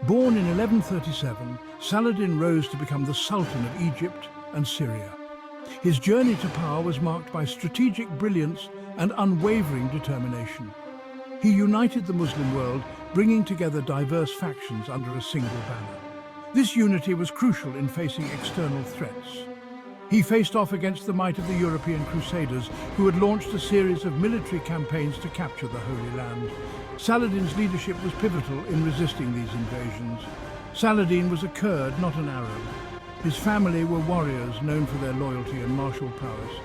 Born in 1137, Saladin rose to become the Sultan of Egypt and Syria. His journey to power was marked by strategic brilliance and unwavering determination. He united the Muslim world, bringing together diverse factions under a single banner. This unity was crucial in facing external threats. He faced off against the might of the European Crusaders, who had launched a series of military campaigns to capture the Holy Land. Saladin's leadership was pivotal in resisting these invasions. Saladin was a Kurd, not an Arab. His family were warriors known for their loyalty and martial prowess.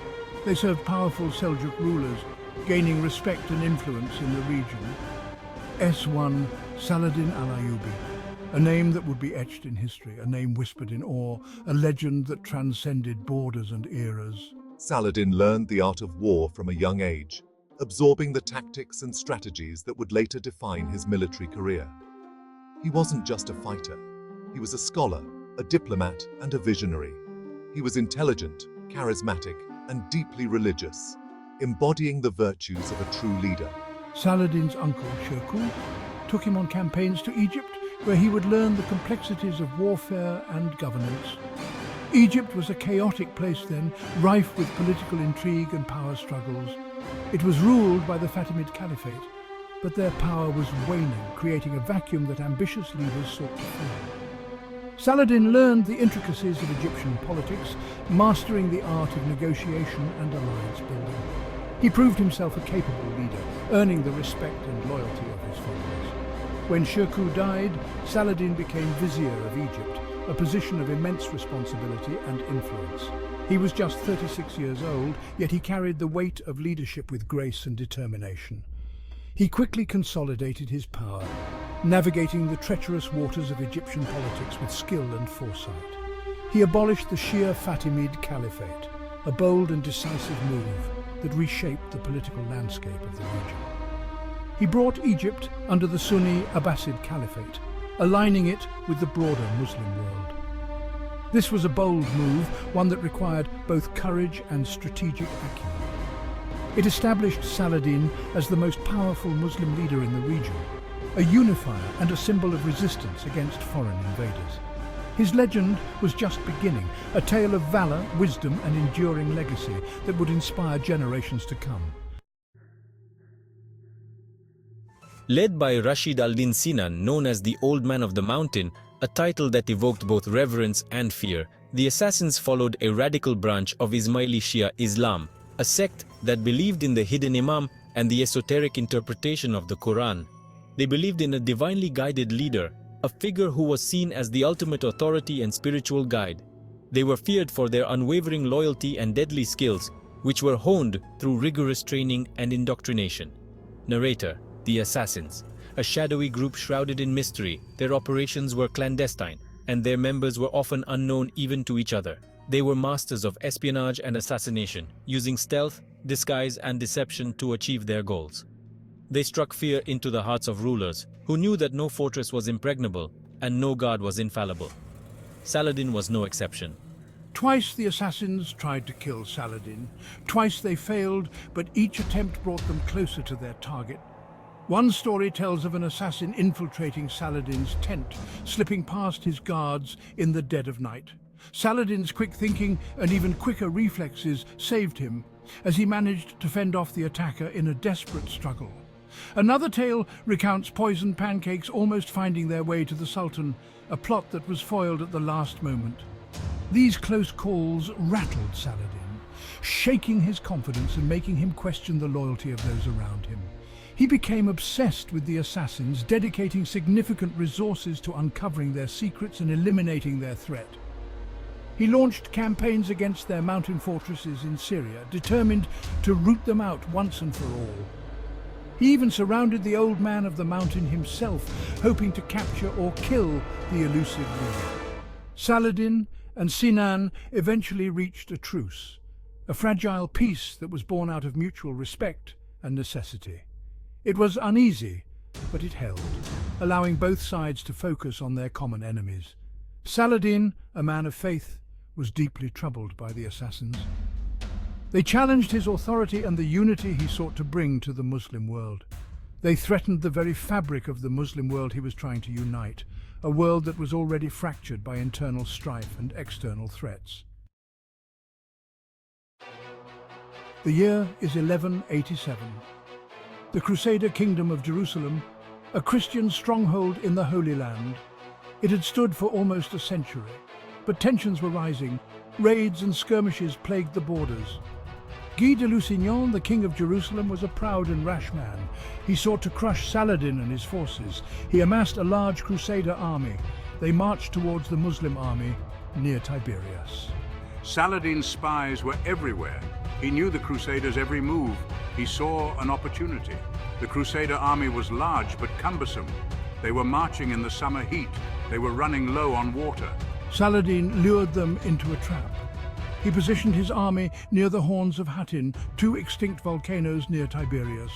They served powerful Seljuk rulers, gaining respect and influence in the region. S1 Saladin Al-Ayyubi, a name that would be etched in history, a name whispered in awe, a legend that transcended borders and eras. Saladin learned the art of war from a young age, absorbing the tactics and strategies that would later define his military career. He wasn't just a fighter. He was a scholar, a diplomat, and a visionary. He was intelligent, charismatic, and deeply religious, embodying the virtues of a true leader. Saladin's uncle, Shirkuh, took him on campaigns to Egypt, where he would learn the complexities of warfare and governance. Egypt was a chaotic place then, rife with political intrigue and power struggles. It was ruled by the Fatimid Caliphate, but their power was waning, creating a vacuum that ambitious leaders sought to fill. Saladin learned the intricacies of Egyptian politics, mastering the art of negotiation and alliance building. He proved himself a capable leader, earning the respect and loyalty of his followers. When Shirkuh died, Saladin became Vizier of Egypt, a position of immense responsibility and influence. He was just 36 years old, yet he carried the weight of leadership with grace and determination. He quickly consolidated his power, navigating the treacherous waters of Egyptian politics with skill and foresight. He abolished the Shia Fatimid Caliphate, a bold and decisive move that reshaped the political landscape of the region. He brought Egypt under the Sunni Abbasid Caliphate, aligning it with the broader Muslim world. This was a bold move, one that required both courage and strategic acumen. It established Saladin as the most powerful Muslim leader in the region, a unifier and a symbol of resistance against foreign invaders. His legend was just beginning, a tale of valor, wisdom, and enduring legacy that would inspire generations to come. Led by Rashid al-Din Sinan, known as the Old Man of the Mountain, a title that evoked both reverence and fear, the assassins followed a radical branch of Ismaili Shia Islam, a sect that believed in the hidden Imam and the esoteric interpretation of the Quran. They believed in a divinely guided leader, a figure who was seen as the ultimate authority and spiritual guide. They were feared for their unwavering loyalty and deadly skills, which were honed through rigorous training and indoctrination. Narrator: The Assassins. A shadowy group shrouded in mystery, their operations were clandestine, and their members were often unknown even to each other. They were masters of espionage and assassination, using stealth, disguise, and deception to achieve their goals. They struck fear into the hearts of rulers, who knew that no fortress was impregnable and no god was infallible. Saladin was no exception. Twice the assassins tried to kill Saladin. Twice they failed, but each attempt brought them closer to their target. One story tells of an assassin infiltrating Saladin's tent, slipping past his guards in the dead of night. Saladin's quick thinking and even quicker reflexes saved him, as he managed to fend off the attacker in a desperate struggle. Another tale recounts poisoned pancakes almost finding their way to the Sultan, a plot that was foiled at the last moment. These close calls rattled Saladin, shaking his confidence and making him question the loyalty of those around him. He became obsessed with the assassins, dedicating significant resources to uncovering their secrets and eliminating their threat. He launched campaigns against their mountain fortresses in Syria, determined to root them out once and for all. He even surrounded the Old Man of the Mountain himself, hoping to capture or kill the elusive leader. Saladin and Sinan eventually reached a truce, a fragile peace that was born out of mutual respect and necessity. It was uneasy, but it held, allowing both sides to focus on their common enemies. Saladin, a man of faith, was deeply troubled by the assassins. They challenged his authority and the unity he sought to bring to the Muslim world. They threatened the very fabric of the Muslim world he was trying to unite, a world that was already fractured by internal strife and external threats. The year is 1187. The Crusader Kingdom of Jerusalem, a Christian stronghold in the Holy Land. It had stood for almost a century, but tensions were rising. Raids and skirmishes plagued the borders. Guy de Lusignan, the King of Jerusalem, was a proud and rash man. He sought to crush Saladin and his forces. He amassed a large Crusader army. They marched towards the Muslim army near Tiberias. Saladin's spies were everywhere. He knew the Crusaders' every move. He saw an opportunity. The Crusader army was large but cumbersome. They were marching in the summer heat. They were running low on water. Saladin lured them into a trap. He positioned his army near the horns of Hattin, two extinct volcanoes near Tiberias.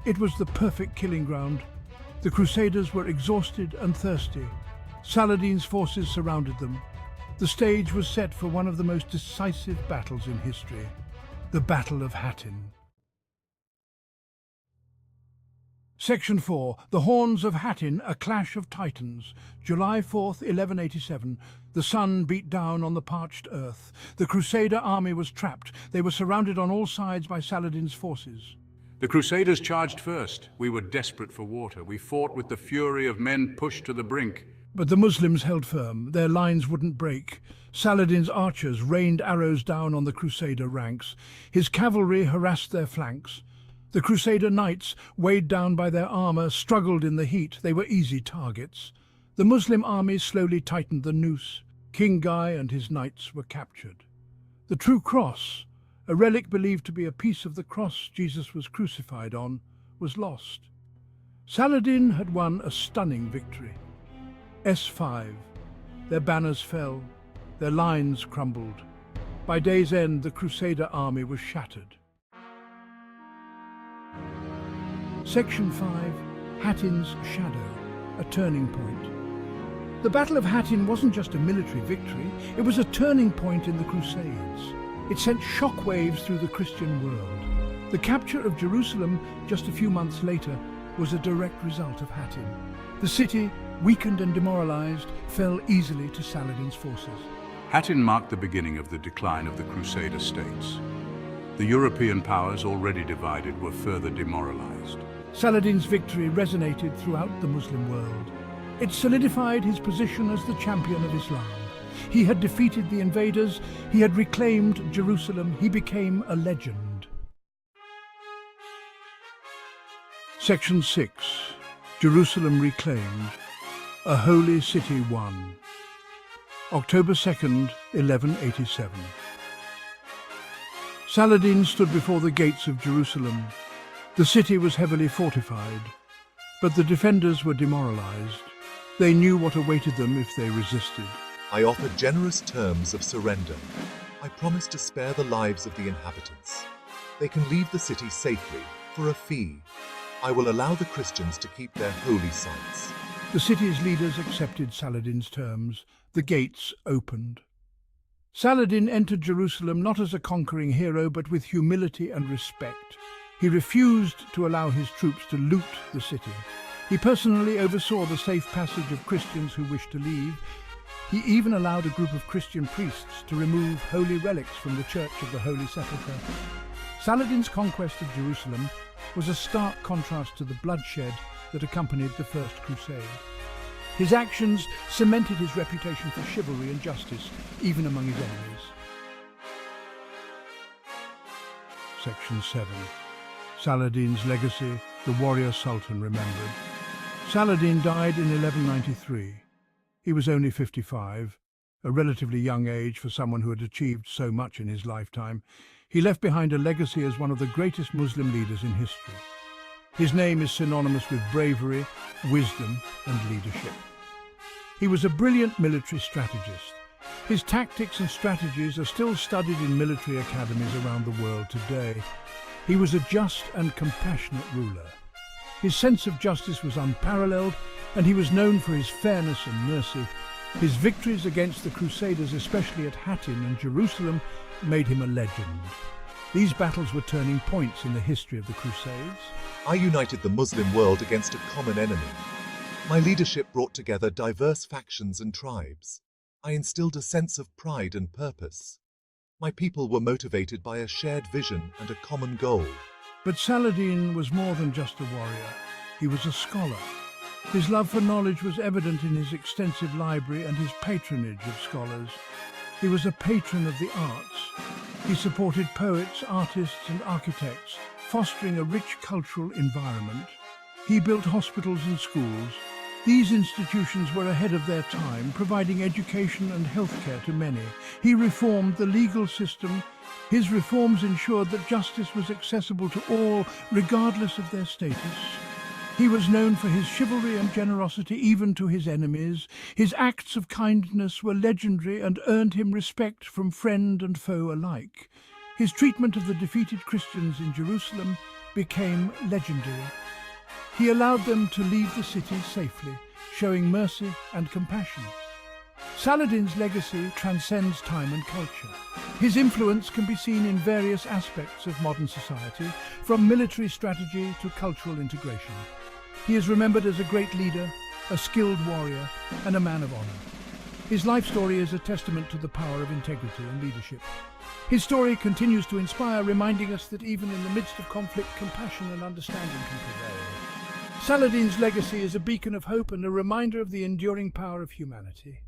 It was the perfect killing ground. The Crusaders were exhausted and thirsty. Saladin's forces surrounded them. The stage was set for one of the most decisive battles in history, the Battle of Hattin. Section 4. The Horns of Hattin, a Clash of Titans. July 4th, 1187. The sun beat down on the parched earth. The Crusader army was trapped. They were surrounded on all sides by Saladin's forces. The Crusaders charged first. We were desperate for water. We fought with the fury of men pushed to the brink. But the Muslims held firm. Their lines wouldn't break. Saladin's archers rained arrows down on the Crusader ranks. His cavalry harassed their flanks. The Crusader knights, weighed down by their armor, struggled in the heat. They were easy targets. The Muslim army slowly tightened the noose. King Guy and his knights were captured. The true cross, a relic believed to be a piece of the cross Jesus was crucified on, was lost. Saladin had won a stunning victory. S5. Their banners fell. Their lines crumbled. By day's end, the Crusader army was shattered. Section 5. Hattin's Shadow, a turning point. The Battle of Hattin wasn't just a military victory, it was a turning point in the Crusades. It sent shockwaves through the Christian world. The capture of Jerusalem just a few months later was a direct result of Hattin. The city, weakened and demoralized, fell easily to Saladin's forces. Hattin marked the beginning of the decline of the Crusader states. The European powers, already divided, were further demoralized. Saladin's victory resonated throughout the Muslim world. It solidified his position as the champion of Islam. He had defeated the invaders, he had reclaimed Jerusalem, he became a legend. Section 6. Jerusalem reclaimed, a holy city won. October 2nd, 1187. Saladin stood before the gates of Jerusalem. The city was heavily fortified, but the defenders were demoralized. They knew what awaited them if they resisted. I offer generous terms of surrender. I promise to spare the lives of the inhabitants. They can leave the city safely for a fee. I will allow the Christians to keep their holy sites. The city's leaders accepted Saladin's terms. The gates opened. Saladin entered Jerusalem not as a conquering hero, but with humility and respect. He refused to allow his troops to loot the city. He personally oversaw the safe passage of Christians who wished to leave. He even allowed a group of Christian priests to remove holy relics from the Church of the Holy Sepulchre. Saladin's conquest of Jerusalem was a stark contrast to the bloodshed that accompanied the First Crusade. His actions cemented his reputation for chivalry and justice, even among his enemies. Section 7. Saladin's legacy, the warrior sultan remembered. Saladin died in 1193. He was only 55, a relatively young age for someone who had achieved so much in his lifetime. He left behind a legacy as one of the greatest Muslim leaders in history. His name is synonymous with bravery, wisdom, and leadership. He was a brilliant military strategist. His tactics and strategies are still studied in military academies around the world today. He was a just and compassionate ruler. His sense of justice was unparalleled, and he was known for his fairness and mercy. His victories against the Crusaders, especially at Hattin and Jerusalem, made him a legend. These battles were turning points in the history of the Crusades. I united the Muslim world against a common enemy. My leadership brought together diverse factions and tribes. I instilled a sense of pride and purpose. My people were motivated by a shared vision and a common goal. But Saladin was more than just a warrior. He was a scholar. His love for knowledge was evident in his extensive library and his patronage of scholars. He was a patron of the arts. He supported poets, artists and architects, fostering a rich cultural environment. He built hospitals and schools. These institutions were ahead of their time, providing education and healthcare to many. He reformed the legal system. His reforms ensured that justice was accessible to all, regardless of their status. He was known for his chivalry and generosity even to his enemies. His acts of kindness were legendary and earned him respect from friend and foe alike. His treatment of the defeated Christians in Jerusalem became legendary. He allowed them to leave the city safely, showing mercy and compassion. Saladin's legacy transcends time and culture. His influence can be seen in various aspects of modern society, from military strategy to cultural integration. He is remembered as a great leader, a skilled warrior, and a man of honor. His life story is a testament to the power of integrity and leadership. His story continues to inspire, reminding us that even in the midst of conflict, compassion and understanding can prevail. Saladin's legacy is a beacon of hope and a reminder of the enduring power of humanity.